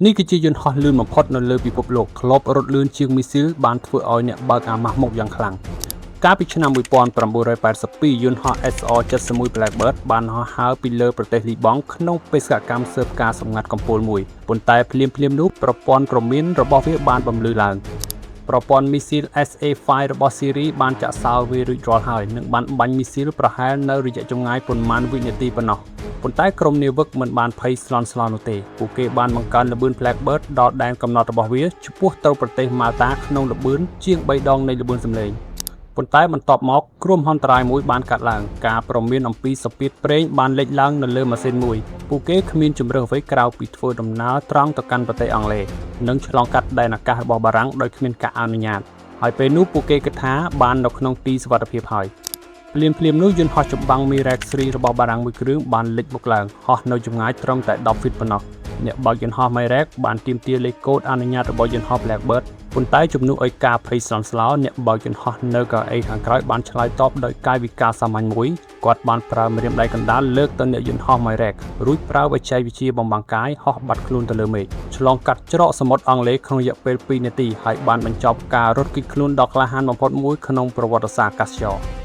នេះគឺជាយន្តហោះលឿនបំផុតនៅលើពិភពលោកធ្លាប់រត់លឿនជាងមីស៊ីលបានធ្វើឲ្យអ្នកបើកអាម៉ាស់មុខយ៉ាងខ្លាំងកាលពីឆ្នាំ1982យន្តហោះ SR-71 Blackbird បានហោះហើរពីលើប្រទេសលីបង់ក្នុងបេសកកម្មស៊ើបការសម្ងាត់កំពូលមួយប៉ុន្តែភ្លាមៗនោះប្រព័ន្ធព្រមានរបស់វាបានបំភ្លឺឡើងប្រព័ន្ធមីស៊ីល SA-5 របស់ស៊េរីបានចាក់សោវារួចរាល់ហើយនិងបានបាញ់មីស៊ីលប្រហែលនៅរយៈចម្ងាយប៉ុន្មានវិនាទីប៉ុណ្ណោះប៉ុន្តែក្រុមនាវិកមិនបានភ័យស្លន់ស្លោនោះទេពួកគេបានបង្កើនល្បឿន Blackbird ដល់ដែនកំណត់របស់វាឆ្ពោះទៅប្រទេសម៉ាល់តាក្នុងល្បឿនជាង3ដងនៃល្បឿនសំឡេងប៉ុន្តែបន្ទាប់មកគ្រោះមហន្តរាយមួយបានកាត់ឡើងការព្រមានអំពីសម្ពាធប្រេងបានលេចឡើងនៅលើម៉ាស៊ីនមួយពួកគេគ្មានជំរឿនអ្វីក្រៅពីធ្វើដំណើរត្រង់ទៅកាន់ប្រទេសអង់គ្លេសនិងឆ្លងកាត់ដែនអាកាសរបស់បារាំងដោយគ្មានការអនុញ្ញាតហើយពេលនោះពួកគេគិតថាបាននៅក្នុងទីសុវត្ថិភាពហើយភ្លាមនោះយន្តហោះចម្បាំង Mirage 3របស់បារាំងមួយគ្រឿងបានលេចមុខឡើងហោះនៅចម្ងាយត្រឹមតែ10 feet ប៉ុណ្ណោះអ្នកបើកយន្តហោះ Mirage បានទាមទារលេខកូដអនុញ្ញាតរបស់យន្តហោះ Blackbird ប៉ុន្តែជំនួសឲ្យការភ័យស្លន់ស្លោអ្នកបើកយន្តហោះនៅកៅអីខាងក្រោយបានឆ្លើយតបដោយកាយវិការសាមញ្ញមួយគាត់បានប្រើម្រាមដៃកណ្ដាលលើកទៅអ្នកយន្តហោះ Mirage រួចប្រើបច្ចេកវិទ្យាបំបាំងកាយហោះបាត់ខ្លួនទៅលើមេឃឆ្លងកាត់ច្រកសមុទ្រអង់គ្លេសក្នុងរយៈពេល2នាទីហើយបានបញ្ចប់ការរត់គេចខ្លួនដ៏ក្លាហានបំផុតមួយក្នុងប្រវត្តិសាស្ត្រអាកាសចរណ៍